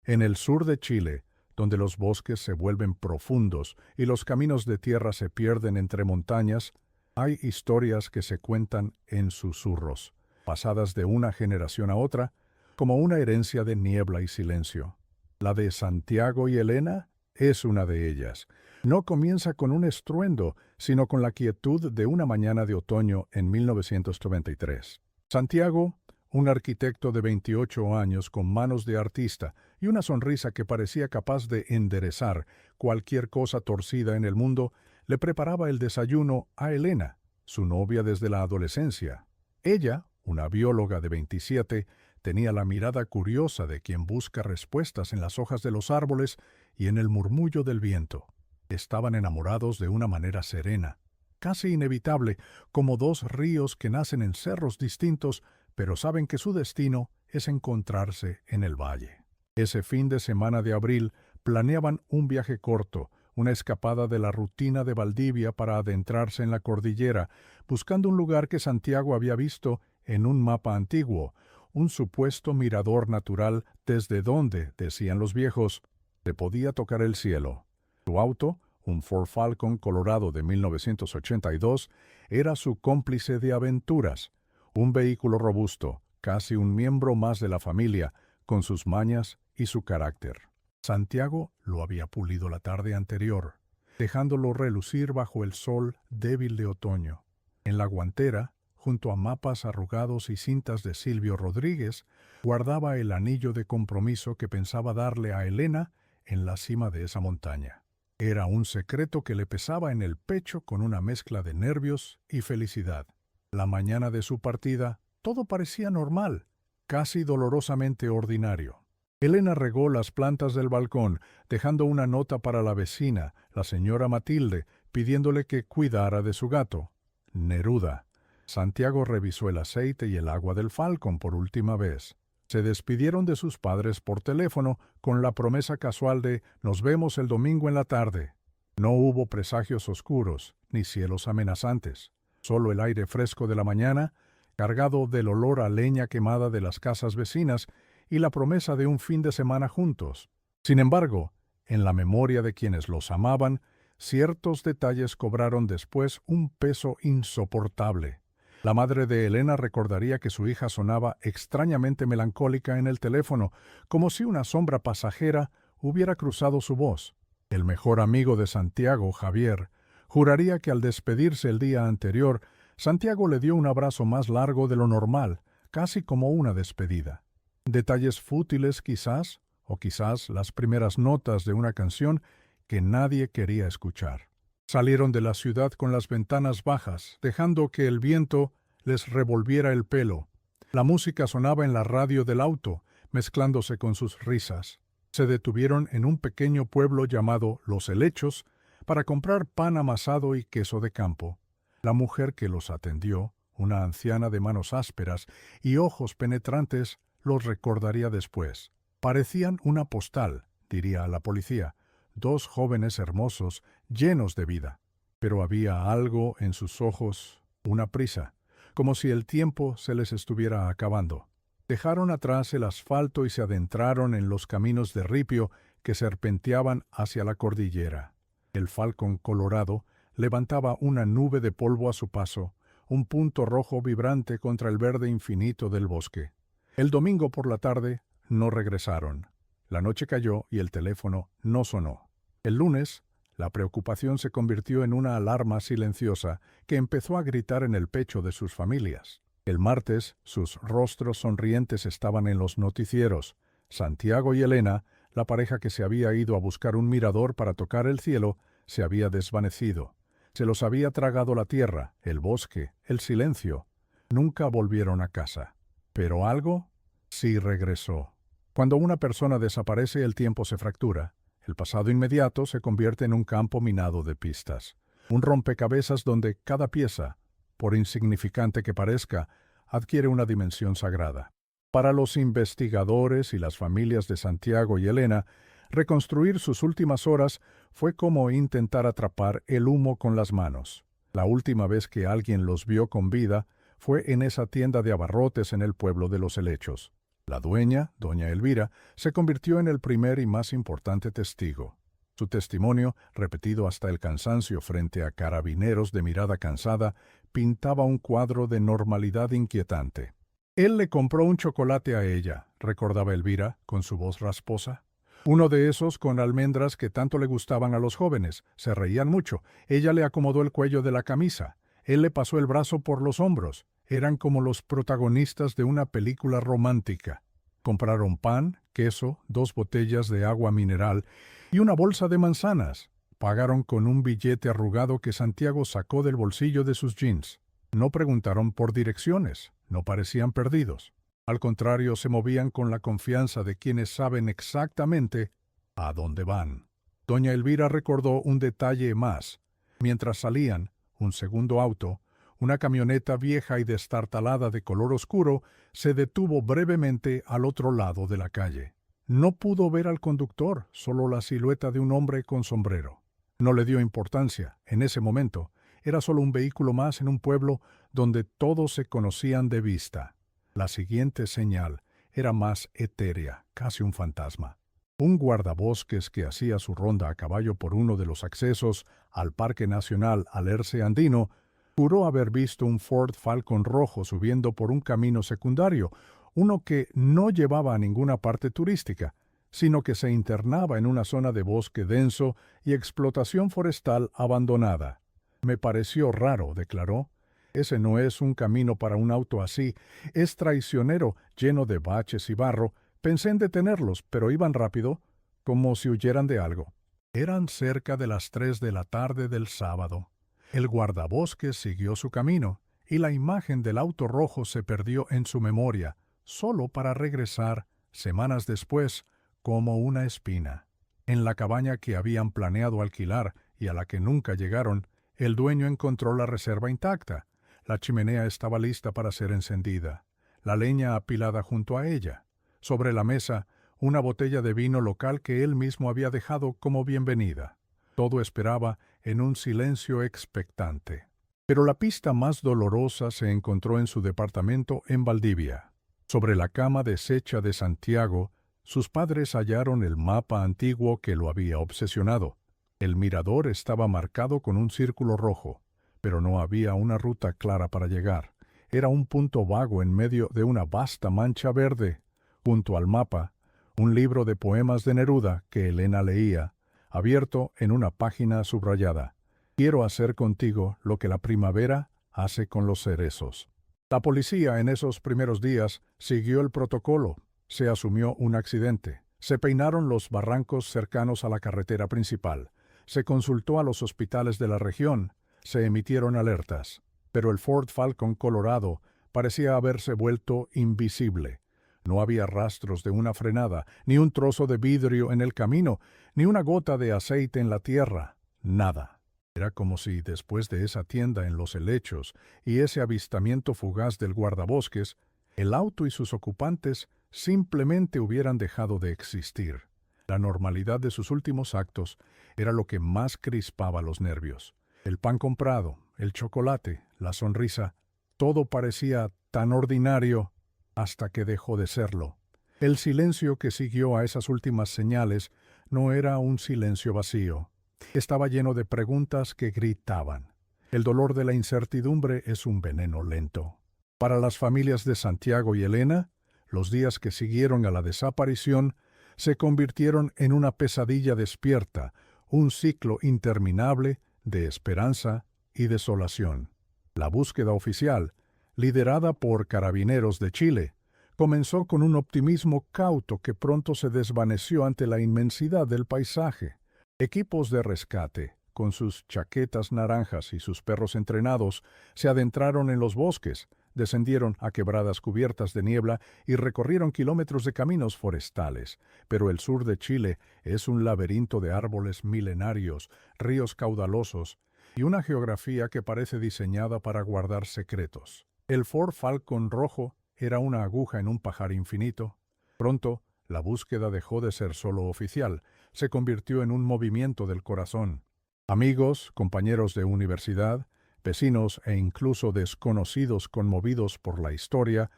En el sur de Chile, donde los bosques se vuelven profundos y los caminos de tierra se pierden entre montañas, hay historias que se cuentan en susurros, pasadas de una generación a otra, como una herencia de niebla y silencio. La de Santiago y Elena es una de ellas. No comienza con un estruendo, sino con la quietud de una mañana de otoño en 1993. Santiago, un arquitecto de 28 años con manos de artista y una sonrisa que parecía capaz de enderezar cualquier cosa torcida en el mundo, le preparaba el desayuno a Elena, su novia desde la adolescencia. Ella, una bióloga de 27, tenía la mirada curiosa de quien busca respuestas en las hojas de los árboles y en el murmullo del viento. Estaban enamorados de una manera serena, casi inevitable, como dos ríos que nacen en cerros distintos, pero saben que su destino es encontrarse en el valle. Ese fin de semana de abril planeaban un viaje corto, una escapada de la rutina de Valdivia para adentrarse en la cordillera, buscando un lugar que Santiago había visto en un mapa antiguo, un supuesto mirador natural desde donde, decían los viejos, se podía tocar el cielo. Su auto, un Ford Falcon Colorado de 1982, era su cómplice de aventuras, un vehículo robusto, casi un miembro más de la familia, con sus mañas y su carácter. Santiago lo había pulido la tarde anterior, dejándolo relucir bajo el sol débil de otoño. En la guantera, junto a mapas arrugados y cintas de Silvio Rodríguez, guardaba el anillo de compromiso que pensaba darle a Elena en la cima de esa montaña. Era un secreto que le pesaba en el pecho con una mezcla de nervios y felicidad. La mañana de su partida, todo parecía normal, casi dolorosamente ordinario. Elena regó las plantas del balcón, dejando una nota para la vecina, la señora Matilde, pidiéndole que cuidara de su gato, Neruda. Santiago revisó el aceite y el agua del Falcon por última vez. Se despidieron de sus padres por teléfono con la promesa casual de «nos vemos el domingo en la tarde». No hubo presagios oscuros, ni cielos amenazantes. Solo el aire fresco de la mañana, cargado del olor a leña quemada de las casas vecinas y la promesa de un fin de semana juntos. Sin embargo, en la memoria de quienes los amaban, ciertos detalles cobraron después un peso insoportable. La madre de Elena recordaría que su hija sonaba extrañamente melancólica en el teléfono, como si una sombra pasajera hubiera cruzado su voz. El mejor amigo de Santiago, Javier, juraría que al despedirse el día anterior, Santiago le dio un abrazo más largo de lo normal, casi como una despedida. Detalles fútiles quizás, o quizás las primeras notas de una canción que nadie quería escuchar. Salieron de la ciudad con las ventanas bajas, dejando que el viento les revolviera el pelo. La música sonaba en la radio del auto, mezclándose con sus risas. Se detuvieron en un pequeño pueblo llamado Los Helechos para comprar pan amasado y queso de campo. La mujer que los atendió, una anciana de manos ásperas y ojos penetrantes, los recordaría después. Parecían una postal, diría a la policía, dos jóvenes hermosos, llenos de vida. Pero había algo en sus ojos, una prisa, como si el tiempo se les estuviera acabando. Dejaron atrás el asfalto y se adentraron en los caminos de ripio que serpenteaban hacia la cordillera. El Falcon Colorado levantaba una nube de polvo a su paso, un punto rojo vibrante contra el verde infinito del bosque. El domingo por la tarde no regresaron. La noche cayó y el teléfono no sonó. El lunes, la preocupación se convirtió en una alarma silenciosa que empezó a gritar en el pecho de sus familias. El martes, sus rostros sonrientes estaban en los noticieros. Santiago y Elena, la pareja que se había ido a buscar un mirador para tocar el cielo, se había desvanecido. Se los había tragado la tierra, el bosque, el silencio. Nunca volvieron a casa. Pero algo sí regresó. Cuando una persona desaparece, el tiempo se fractura. El pasado inmediato se convierte en un campo minado de pistas. Un rompecabezas donde cada pieza, por insignificante que parezca, adquiere una dimensión sagrada. Para los investigadores y las familias de Santiago y Elena, reconstruir sus últimas horas fue como intentar atrapar el humo con las manos. La última vez que alguien los vio con vida fue en esa tienda de abarrotes en el pueblo de Los Helechos. La dueña, doña Elvira, se convirtió en el primer y más importante testigo. Su testimonio, repetido hasta el cansancio frente a carabineros de mirada cansada, pintaba un cuadro de normalidad inquietante. Él le compró un chocolate a ella, recordaba Elvira, con su voz rasposa. Uno de esos con almendras que tanto le gustaban a los jóvenes. Se reían mucho. Ella le acomodó el cuello de la camisa. Él le pasó el brazo por los hombros. Eran como los protagonistas de una película romántica. Compraron pan, queso, 2 botellas de agua mineral y una bolsa de manzanas. Pagaron con un billete arrugado que Santiago sacó del bolsillo de sus jeans. No preguntaron por direcciones, no parecían perdidos. Al contrario, se movían con la confianza de quienes saben exactamente a dónde van. Doña Elvira recordó un detalle más. Mientras salían, un segundo auto, una camioneta vieja y destartalada de color oscuro, se detuvo brevemente al otro lado de la calle. No pudo ver al conductor, solo la silueta de un hombre con sombrero. No le dio importancia, en ese momento. Era solo un vehículo más en un pueblo donde todos se conocían de vista. La siguiente señal era más etérea, casi un fantasma. Un guardabosques que hacía su ronda a caballo por uno de los accesos al Parque Nacional Alerce Andino juró haber visto un Ford Falcon rojo subiendo por un camino secundario, uno que no llevaba a ninguna parte turística, sino que se internaba en una zona de bosque denso y explotación forestal abandonada. Me pareció raro, declaró. Ese no es un camino para un auto así. Es traicionero, lleno de baches y barro. Pensé en detenerlos, pero iban rápido, como si huyeran de algo. Eran cerca de las 3 de la tarde del sábado. El guardabosques siguió su camino, y la imagen del auto rojo se perdió en su memoria, solo para regresar, semanas después, como una espina. En la cabaña que habían planeado alquilar y a la que nunca llegaron, el dueño encontró la reserva intacta. La chimenea estaba lista para ser encendida, la leña apilada junto a ella. Sobre la mesa, una botella de vino local que él mismo había dejado como bienvenida. Todo esperaba en un silencio expectante. Pero la pista más dolorosa se encontró en su departamento en Valdivia. Sobre la cama deshecha de Santiago, sus padres hallaron el mapa antiguo que lo había obsesionado. El mirador estaba marcado con un círculo rojo, pero no había una ruta clara para llegar. Era un punto vago en medio de una vasta mancha verde. Junto al mapa, un libro de poemas de Neruda que Elena leía, abierto en una página subrayada. Quiero hacer contigo lo que la primavera hace con los cerezos. La policía en esos primeros días siguió el protocolo. Se asumió un accidente. Se peinaron los barrancos cercanos a la carretera principal. Se consultó a los hospitales de la región. Se emitieron alertas. Pero el Ford Falcon colorado parecía haberse vuelto invisible. No había rastros de una frenada, ni un trozo de vidrio en el camino, ni una gota de aceite en la tierra. Nada. Era como si, después de esa tienda en los helechos y ese avistamiento fugaz del guardabosques, el auto y sus ocupantes simplemente hubieran dejado de existir. La normalidad de sus últimos actos era lo que más crispaba los nervios. El pan comprado, el chocolate, la sonrisa, todo parecía tan ordinario hasta que dejó de serlo. El silencio que siguió a esas últimas señales no era un silencio vacío. Estaba lleno de preguntas que gritaban. El dolor de la incertidumbre es un veneno lento. Para las familias de Santiago y Elena, los días que siguieron a la desaparición se convirtieron en una pesadilla despierta, un ciclo interminable de esperanza y desolación. La búsqueda oficial, liderada por Carabineros de Chile, comenzó con un optimismo cauto que pronto se desvaneció ante la inmensidad del paisaje. Equipos de rescate, con sus chaquetas naranjas y sus perros entrenados, se adentraron en los bosques, descendieron a quebradas cubiertas de niebla y recorrieron kilómetros de caminos forestales. Pero el sur de Chile es un laberinto de árboles milenarios, ríos caudalosos y una geografía que parece diseñada para guardar secretos. El Ford Falcon rojo era una aguja en un pajar infinito. Pronto, la búsqueda dejó de ser solo oficial, se convirtió en un movimiento del corazón. Amigos, compañeros de universidad, vecinos e incluso desconocidos conmovidos por la historia,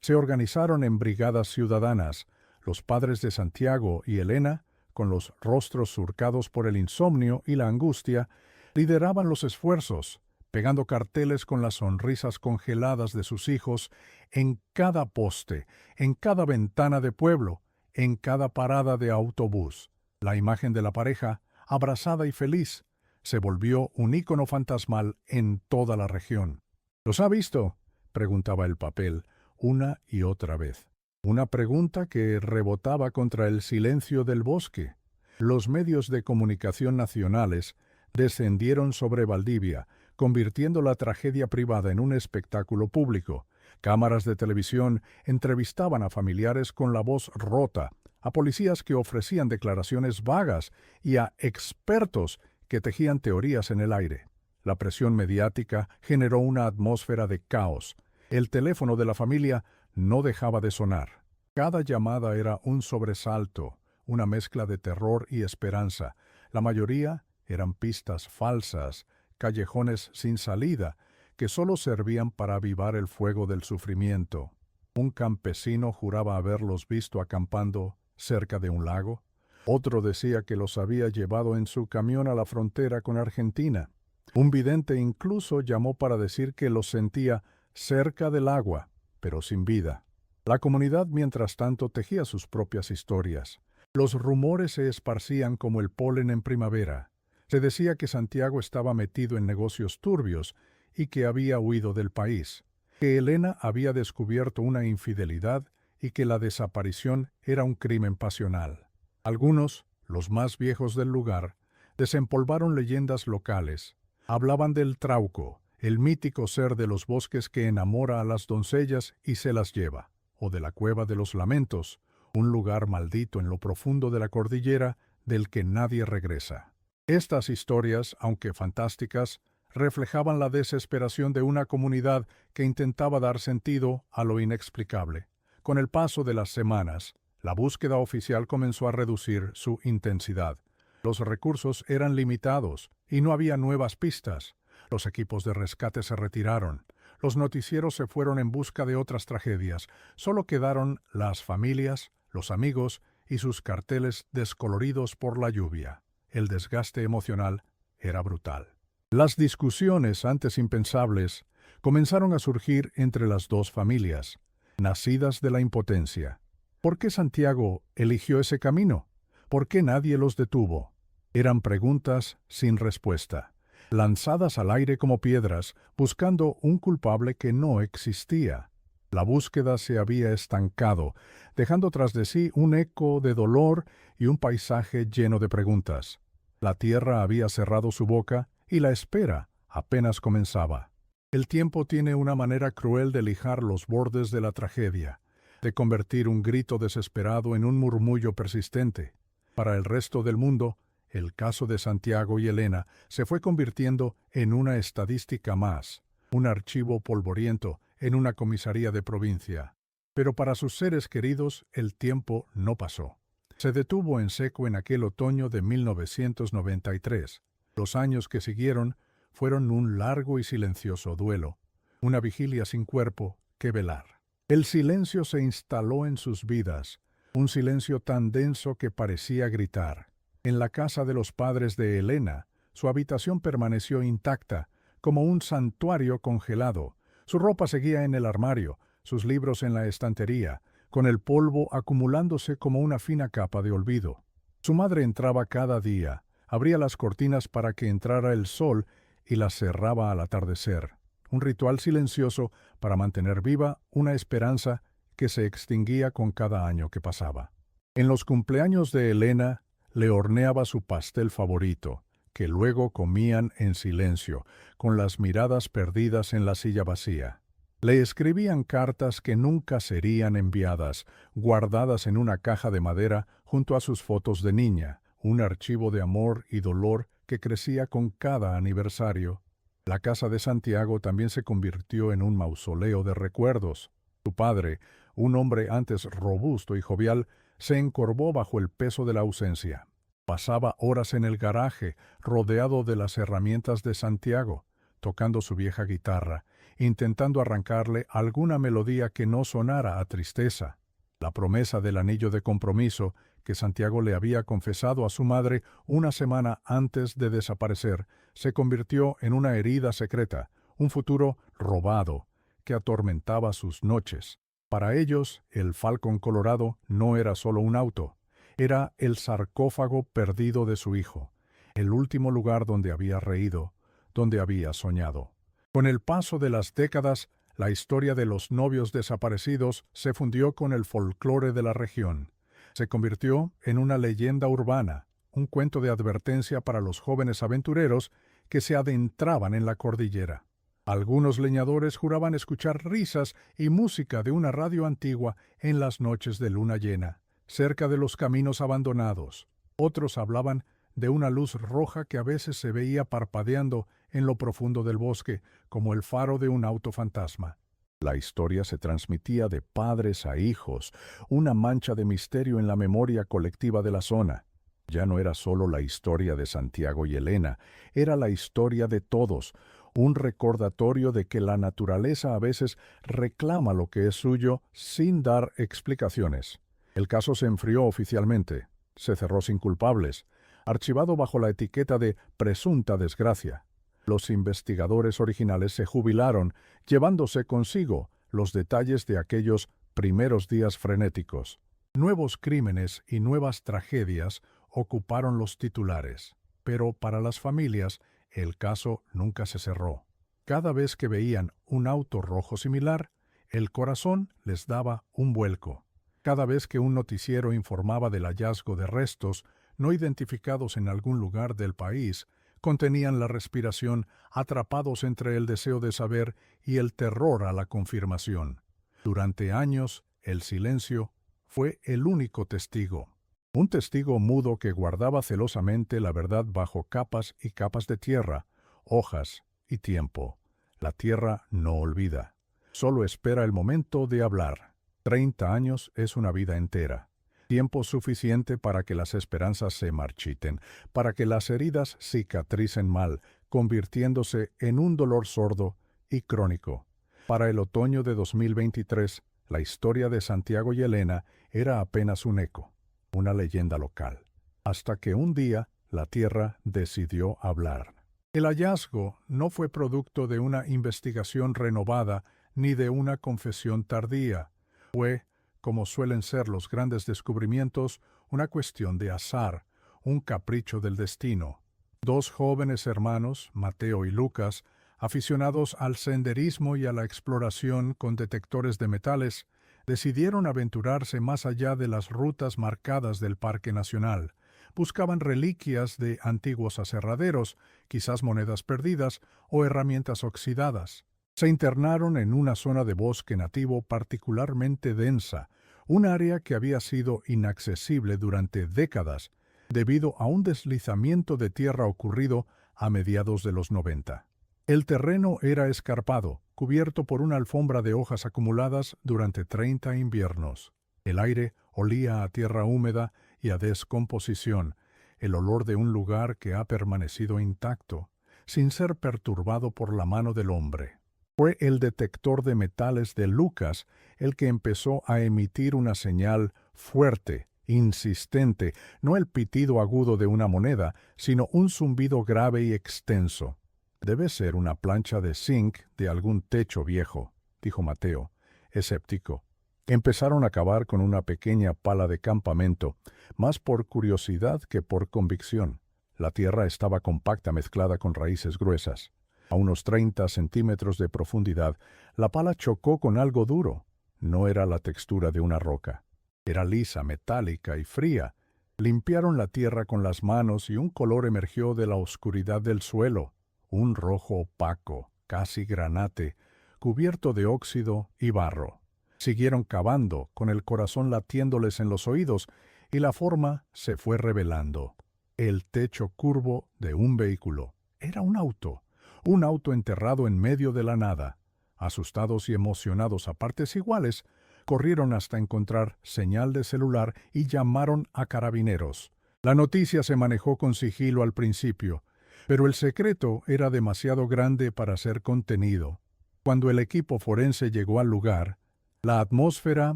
Se organizaron en brigadas ciudadanas. Los padres de Santiago y Elena, con los rostros surcados por el insomnio y la angustia, lideraban los esfuerzos, pegando carteles con las sonrisas congeladas de sus hijos en cada poste, en cada ventana de pueblo, en cada parada de autobús. La imagen de la pareja, abrazada y feliz, se volvió un ícono fantasmal en toda la región. ¿Los ha visto?, preguntaba el papel, una y otra vez. Una pregunta que rebotaba contra el silencio del bosque. Los medios de comunicación nacionales descendieron sobre Valdivia, convirtiendo la tragedia privada en un espectáculo público. Cámaras de televisión entrevistaban a familiares con la voz rota, a policías que ofrecían declaraciones vagas y a expertos que tejían teorías en el aire. La presión mediática generó una atmósfera de caos. El teléfono de la familia no dejaba de sonar. Cada llamada era un sobresalto, una mezcla de terror y esperanza. La mayoría eran pistas falsas, callejones sin salida, que solo servían para avivar el fuego del sufrimiento. Un campesino juraba haberlos visto acampando cerca de un lago. Otro decía que los había llevado en su camión a la frontera con Argentina. Un vidente incluso llamó para decir que los sentía cerca del agua, pero sin vida. La comunidad, mientras tanto, tejía sus propias historias. Los rumores se esparcían como el polen en primavera. Se decía que Santiago estaba metido en negocios turbios y que había huido del país, que Elena había descubierto una infidelidad y que la desaparición era un crimen pasional. Algunos, los más viejos del lugar, desempolvaron leyendas locales. Hablaban del Trauco, el mítico ser de los bosques que enamora a las doncellas y se las lleva, o de la Cueva de los Lamentos, un lugar maldito en lo profundo de la cordillera del que nadie regresa. Estas historias, aunque fantásticas, reflejaban la desesperación de una comunidad que intentaba dar sentido a lo inexplicable. Con el paso de las semanas, la búsqueda oficial comenzó a reducir su intensidad. Los recursos eran limitados y no había nuevas pistas. Los equipos de rescate se retiraron. Los noticieros se fueron en busca de otras tragedias. Solo quedaron las familias, los amigos y sus carteles descoloridos por la lluvia. El desgaste emocional era brutal. Las discusiones, antes impensables, comenzaron a surgir entre las dos familias, nacidas de la impotencia. ¿Por qué Santiago eligió ese camino? ¿Por qué nadie los detuvo? Eran preguntas sin respuesta, lanzadas al aire como piedras, buscando un culpable que no existía. La búsqueda se había estancado, dejando tras de sí un eco de dolor y un paisaje lleno de preguntas. La tierra había cerrado su boca y la espera apenas comenzaba. El tiempo tiene una manera cruel de lijar los bordes de la tragedia, de convertir un grito desesperado en un murmullo persistente. Para el resto del mundo, el caso de Santiago y Elena se fue convirtiendo en una estadística más, un archivo polvoriento en una comisaría de provincia. Pero para sus seres queridos el tiempo no pasó. Se detuvo en seco en aquel otoño de 1993. Los años que siguieron fueron un largo y silencioso duelo, una vigilia sin cuerpo que velar. El silencio se instaló en sus vidas, un silencio tan denso que parecía gritar. En la casa de los padres de Elena, su habitación permaneció intacta, como un santuario congelado. Su ropa seguía en el armario, sus libros en la estantería, con el polvo acumulándose como una fina capa de olvido. Su madre entraba cada día, abría las cortinas para que entrara el sol y las cerraba al atardecer. Un ritual silencioso para mantener viva una esperanza que se extinguía con cada año que pasaba. En los cumpleaños de Elena le horneaba su pastel favorito, que luego comían en silencio, con las miradas perdidas en la silla vacía. Le escribían cartas que nunca serían enviadas, guardadas en una caja de madera junto a sus fotos de niña, un archivo de amor y dolor que crecía con cada aniversario. La casa de Santiago también se convirtió en un mausoleo de recuerdos. Su padre, un hombre antes robusto y jovial, se encorvó bajo el peso de la ausencia. Pasaba horas en el garaje, rodeado de las herramientas de Santiago. tocando su vieja guitarra, intentando arrancarle alguna melodía que no sonara a tristeza. La promesa del anillo de compromiso que Santiago le había confesado a su madre una semana antes de desaparecer se convirtió en una herida secreta, un futuro robado que atormentaba sus noches. Para ellos, el Falcon Colorado no era solo un auto, era el sarcófago perdido de su hijo, el último lugar donde había reído, donde había soñado. Con el paso de las décadas, la historia de los novios desaparecidos se fundió con el folclore de la región. Se convirtió en una leyenda urbana, un cuento de advertencia para los jóvenes aventureros que se adentraban en la cordillera. Algunos leñadores juraban escuchar risas y música de una radio antigua en las noches de luna llena, cerca de los caminos abandonados. Otros hablaban de una luz roja que a veces se veía parpadeando en lo profundo del bosque, como el faro de un auto fantasma. La historia se transmitía de padres a hijos, una mancha de misterio en la memoria colectiva de la zona. Ya no era solo la historia de Santiago y Elena, era la historia de todos, un recordatorio de que la naturaleza a veces reclama lo que es suyo sin dar explicaciones. El caso se enfrió oficialmente, se cerró sin culpables, archivado bajo la etiqueta de presunta desgracia. Los investigadores originales se jubilaron, llevándose consigo los detalles de aquellos primeros días frenéticos. Nuevos crímenes y nuevas tragedias ocuparon los titulares, pero para las familias el caso nunca se cerró. Cada vez que veían un auto rojo similar, el corazón les daba un vuelco. Cada vez que un noticiero informaba del hallazgo de restos no identificados en algún lugar del país, contenían la respiración, atrapados entre el deseo de saber y el terror a la confirmación. Durante años, el silencio fue el único testigo. Un testigo mudo que guardaba celosamente la verdad bajo capas y capas de tierra, hojas y tiempo. La tierra no olvida. Solo espera el momento de hablar. 30 años es una vida entera. Tiempo suficiente para que las esperanzas se marchiten, para que las heridas cicatricen mal, convirtiéndose en un dolor sordo y crónico. Para el otoño de 2023, la historia de Santiago y Elena era apenas un eco, una leyenda local, hasta que un día la tierra decidió hablar. El hallazgo no fue producto de una investigación renovada ni de una confesión tardía. Fue, como suelen ser los grandes descubrimientos, una cuestión de azar, un capricho del destino. Dos jóvenes hermanos, Mateo y Lucas, aficionados al senderismo y a la exploración con detectores de metales, decidieron aventurarse más allá de las rutas marcadas del Parque Nacional. Buscaban reliquias de antiguos aserraderos, quizás monedas perdidas o herramientas oxidadas. Se internaron en una zona de bosque nativo particularmente densa, un área que había sido inaccesible durante décadas debido a un deslizamiento de tierra ocurrido a mediados de los 90. El terreno era escarpado, cubierto por una alfombra de hojas acumuladas durante 30 inviernos. El aire olía a tierra húmeda y a descomposición, el olor de un lugar que ha permanecido intacto, sin ser perturbado por la mano del hombre. Fue el detector de metales de Lucas el que empezó a emitir una señal fuerte, insistente, no el pitido agudo de una moneda, sino un zumbido grave y extenso. «Debe ser una plancha de zinc de algún techo viejo», dijo Mateo, escéptico. Empezaron a cavar con una pequeña pala de campamento, más por curiosidad que por convicción. La tierra estaba compacta mezclada con raíces gruesas. A unos 30 centímetros de profundidad, la pala chocó con algo duro. No era la textura de una roca. Era lisa, metálica y fría. Limpiaron la tierra con las manos y un color emergió de la oscuridad del suelo. Un rojo opaco, casi granate, cubierto de óxido y barro. Siguieron cavando, con el corazón latiéndoles en los oídos, y la forma se fue revelando. El techo curvo de un vehículo. Era un auto enterrado en medio de la nada. Asustados y emocionados a partes iguales, corrieron hasta encontrar señal de celular y llamaron a carabineros. La noticia se manejó con sigilo al principio, Pero el secreto era demasiado grande para ser contenido. Cuando el equipo forense llegó al lugar, la atmósfera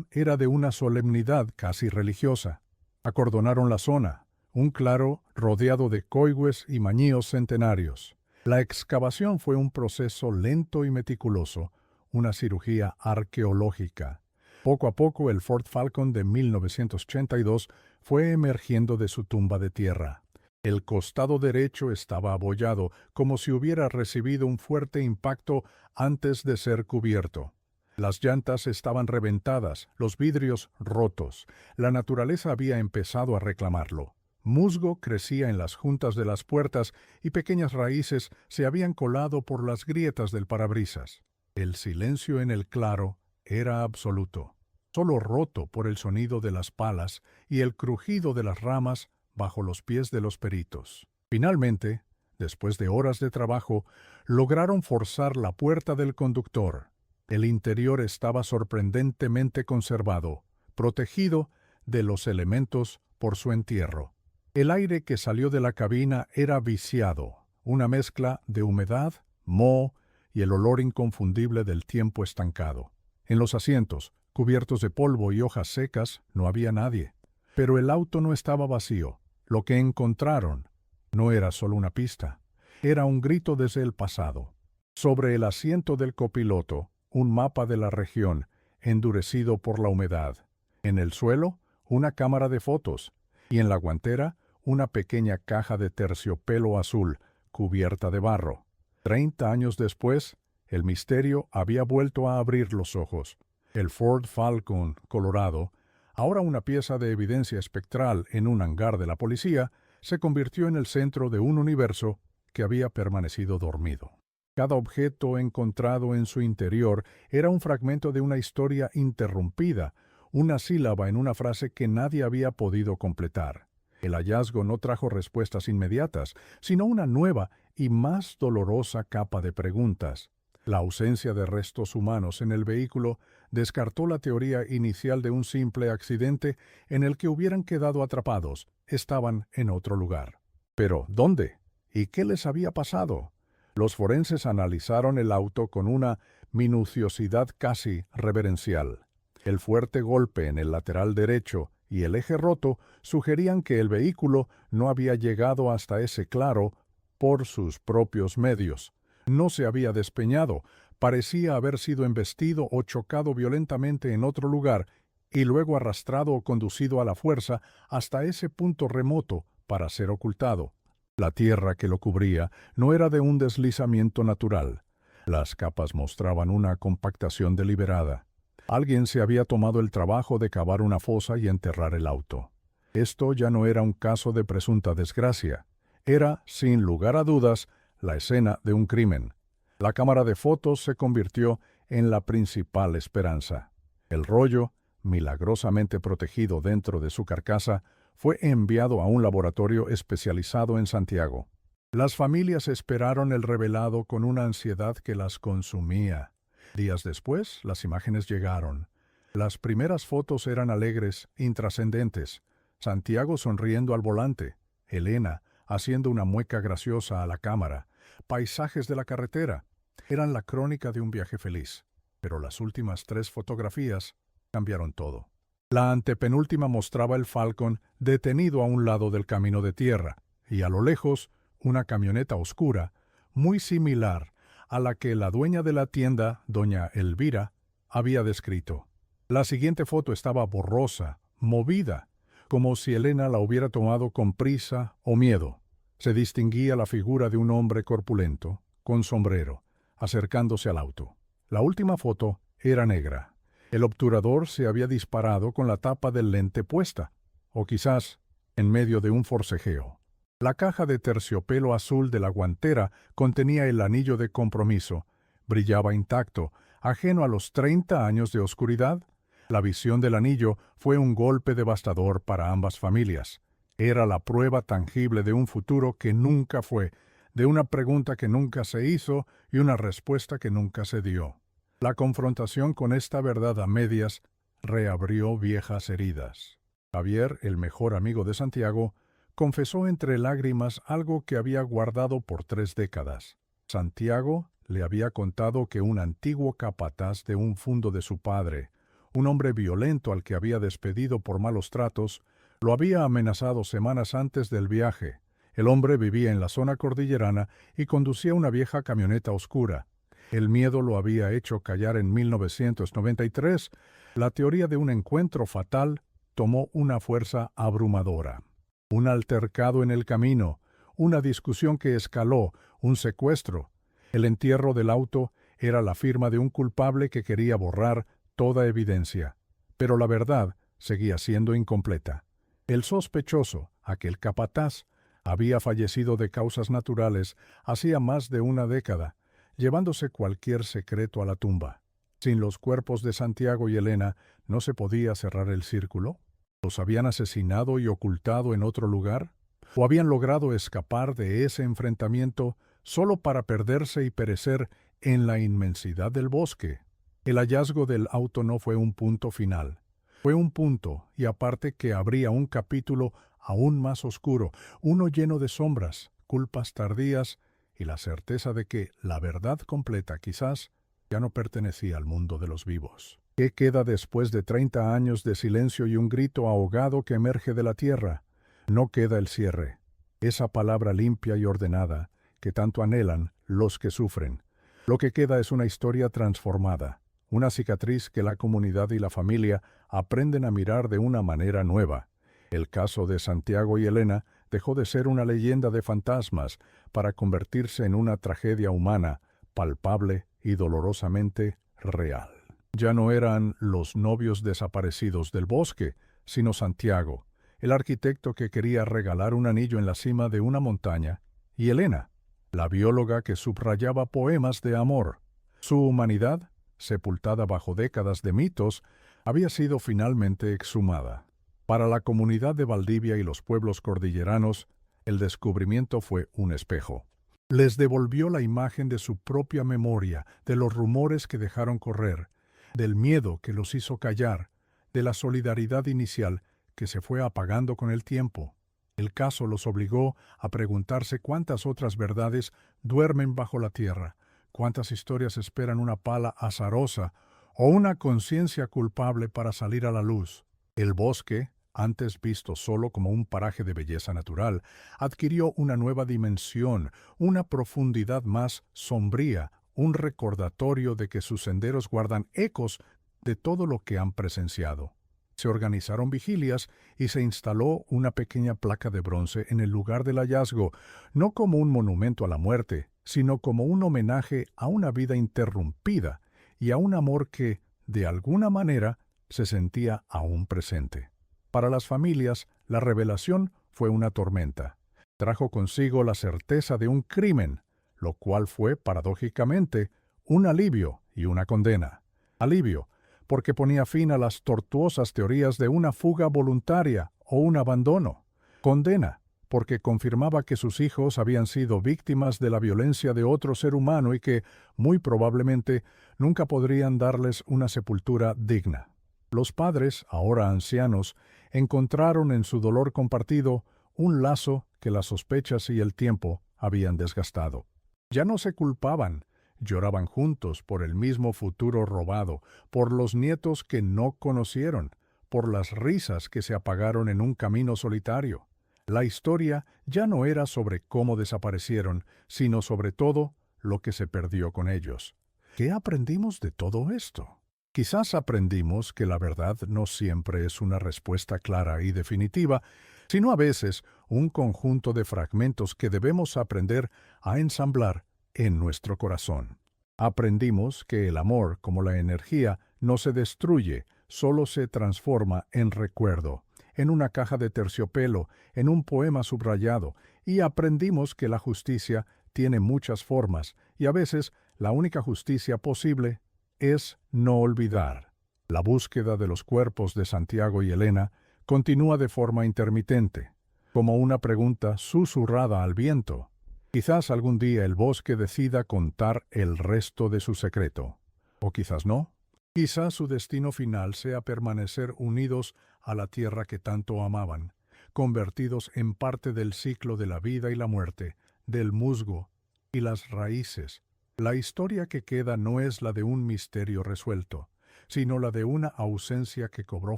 era de una solemnidad casi religiosa. Acordonaron la zona, un claro rodeado de coigües y mañíos centenarios. La excavación fue un proceso lento y meticuloso, una cirugía arqueológica. Poco a poco el Ford Falcon de 1982 fue emergiendo de su tumba de tierra. El costado derecho estaba abollado, como si hubiera recibido un fuerte impacto antes de ser cubierto. Las llantas estaban reventadas, los vidrios rotos. La naturaleza había empezado a reclamarlo. Musgo crecía en las juntas de las puertas y pequeñas raíces se habían colado por las grietas del parabrisas. El silencio en el claro era absoluto, solo roto por el sonido de las palas y el crujido de las ramas bajo los pies de los peritos. Finalmente, después de horas de trabajo, lograron forzar la puerta del conductor. El interior estaba sorprendentemente conservado, protegido de los elementos por su entierro. El aire que salió de la cabina era viciado, una mezcla de humedad, moho y el olor inconfundible del tiempo estancado. En los asientos, cubiertos de polvo y hojas secas, no había nadie. Pero el auto no estaba vacío. Lo que encontraron no era solo una pista, era un grito desde el pasado. Sobre el asiento del copiloto, un mapa de la región, endurecido por la humedad. En el suelo, una cámara de fotos, y en la guantera, una pequeña caja de terciopelo azul, cubierta de barro. 30 años después, el misterio había vuelto a abrir los ojos. El Ford Falcon colorado, ahora una pieza de evidencia espectral en un hangar de la policía, se convirtió en el centro de un universo que había permanecido dormido. Cada objeto encontrado en su interior era un fragmento de una historia interrumpida, una sílaba en una frase que nadie había podido completar. El hallazgo no trajo respuestas inmediatas, sino una nueva y más dolorosa capa de preguntas. La ausencia de restos humanos en el vehículo descartó la teoría inicial de un simple accidente en el que hubieran quedado atrapados. Estaban en otro lugar. Pero, ¿dónde? ¿Y qué les había pasado? Los forenses analizaron el auto con una minuciosidad casi reverencial. El fuerte golpe en el lateral derecho y el eje roto sugerían que el vehículo no había llegado hasta ese claro por sus propios medios. No se había despeñado, parecía haber sido embestido o chocado violentamente en otro lugar y luego arrastrado o conducido a la fuerza hasta ese punto remoto para ser ocultado. La tierra que lo cubría no era de un deslizamiento natural. Las capas mostraban una compactación deliberada. Alguien se había tomado el trabajo de cavar una fosa y enterrar el auto. Esto ya no era un caso de presunta desgracia. Era, sin lugar a dudas, la escena de un crimen. La cámara de fotos se convirtió en la principal esperanza. El rollo, milagrosamente protegido dentro de su carcasa, fue enviado a un laboratorio especializado en Santiago. Las familias esperaron el revelado con una ansiedad que las consumía. Días después, las imágenes llegaron. Las primeras fotos eran alegres, intrascendentes. Santiago sonriendo al volante, Elena haciendo una mueca graciosa a la cámara, paisajes de la carretera. Eran la crónica de un viaje feliz. Pero las últimas 3 fotografías cambiaron todo. La antepenúltima mostraba el Falcon detenido a un lado del camino de tierra, y a lo lejos, una camioneta oscura, muy similar a la que la dueña de la tienda, doña Elvira, había descrito. La siguiente foto estaba borrosa, movida, como si Elena la hubiera tomado con prisa o miedo. Se distinguía la figura de un hombre corpulento, con sombrero, acercándose al auto. La última foto era negra. El obturador se había disparado con la tapa del lente puesta, o quizás en medio de un forcejeo. La caja de terciopelo azul de la guantera contenía el anillo de compromiso. Brillaba intacto, ajeno a los 30 años de oscuridad. La visión del anillo fue un golpe devastador para ambas familias. Era la prueba tangible de un futuro que nunca fue, de una pregunta que nunca se hizo y una respuesta que nunca se dio. La confrontación con esta verdad a medias reabrió viejas heridas. Javier, el mejor amigo de Santiago, confesó entre lágrimas algo que había guardado por 3 décadas. Santiago le había contado que un antiguo capataz de un fundo de su padre, un hombre violento al que había despedido por malos tratos, lo había amenazado semanas antes del viaje. El hombre vivía en la zona cordillerana y conducía una vieja camioneta oscura. El miedo lo había hecho callar en 1993. La teoría de un encuentro fatal tomó una fuerza abrumadora. Un altercado en el camino, una discusión que escaló, un secuestro. El entierro del auto era la firma de un culpable que quería borrar toda evidencia. Pero la verdad seguía siendo incompleta. El sospechoso, aquel capataz, había fallecido de causas naturales hacía más de una década, llevándose cualquier secreto a la tumba. Sin los cuerpos de Santiago y Elena, ¿no se podía cerrar el círculo? ¿Los habían asesinado y ocultado en otro lugar? ¿O habían logrado escapar de ese enfrentamiento solo para perderse y perecer en la inmensidad del bosque? El hallazgo del auto no fue un punto final. Fue un punto, y aparte que abría un capítulo aún más oscuro, uno lleno de sombras, culpas tardías y la certeza de que la verdad completa quizás ya no pertenecía al mundo de los vivos. ¿Qué queda después de 30 años de silencio y un grito ahogado que emerge de la tierra? No queda el cierre, esa palabra limpia y ordenada que tanto anhelan los que sufren. Lo que queda es una historia transformada, una cicatriz que la comunidad y la familia aprenden a mirar de una manera nueva. El caso de Santiago y Elena dejó de ser una leyenda de fantasmas para convertirse en una tragedia humana, palpable y dolorosamente real. Ya no eran los novios desaparecidos del bosque, sino Santiago, el arquitecto que quería regalar un anillo en la cima de una montaña, y Elena, la bióloga que subrayaba poemas de amor. Su humanidad, sepultada bajo décadas de mitos, había sido finalmente exhumada. Para la comunidad de Valdivia y los pueblos cordilleranos, el descubrimiento fue un espejo. Les devolvió la imagen de su propia memoria, de los rumores que dejaron correr, del miedo que los hizo callar, de la solidaridad inicial que se fue apagando con el tiempo. El caso los obligó a preguntarse cuántas otras verdades duermen bajo la tierra, cuántas historias esperan una pala azarosa o una conciencia culpable para salir a la luz. El bosque, antes visto solo como un paraje de belleza natural, adquirió una nueva dimensión, una profundidad más sombría, un recordatorio de que sus senderos guardan ecos de todo lo que han presenciado. Se organizaron vigilias y se instaló una pequeña placa de bronce en el lugar del hallazgo, no como un monumento a la muerte, sino como un homenaje a una vida interrumpida y a un amor que, de alguna manera, se sentía aún presente. Para las familias, la revelación fue una tormenta. Trajo consigo la certeza de un crimen, lo cual fue, paradójicamente, un alivio y una condena. Alivio, porque ponía fin a las tortuosas teorías de una fuga voluntaria o un abandono. Condena, porque confirmaba que sus hijos habían sido víctimas de la violencia de otro ser humano y que, muy probablemente, nunca podrían darles una sepultura digna. Los padres, ahora ancianos, encontraron en su dolor compartido un lazo que las sospechas y el tiempo habían desgastado. Ya no se culpaban, lloraban juntos por el mismo futuro robado, por los nietos que no conocieron, por las risas que se apagaron en un camino solitario. La historia ya no era sobre cómo desaparecieron, sino sobre todo lo que se perdió con ellos. ¿Qué aprendimos de todo esto? Quizás aprendimos que la verdad no siempre es una respuesta clara y definitiva, sino a veces un conjunto de fragmentos que debemos aprender a ensamblar en nuestro corazón. Aprendimos que el amor, como la energía, no se destruye, solo se transforma en recuerdo, en una caja de terciopelo, en un poema subrayado, y aprendimos que la justicia tiene muchas formas, y a veces la única justicia posible es no olvidar. La búsqueda de los cuerpos de Santiago y Elena continúa de forma intermitente, como una pregunta susurrada al viento. Quizás algún día el bosque decida contar el resto de su secreto. O quizás no. Quizás su destino final sea permanecer unidos a la tierra que tanto amaban, convertidos en parte del ciclo de la vida y la muerte, del musgo y las raíces. La historia que queda no es la de un misterio resuelto, sino la de una ausencia que cobró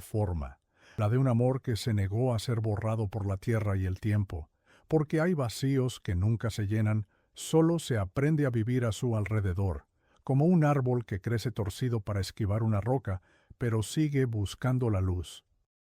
forma, la de un amor que se negó a ser borrado por la tierra y el tiempo, porque hay vacíos que nunca se llenan, solo se aprende a vivir a su alrededor, como un árbol que crece torcido para esquivar una roca, pero sigue buscando la luz.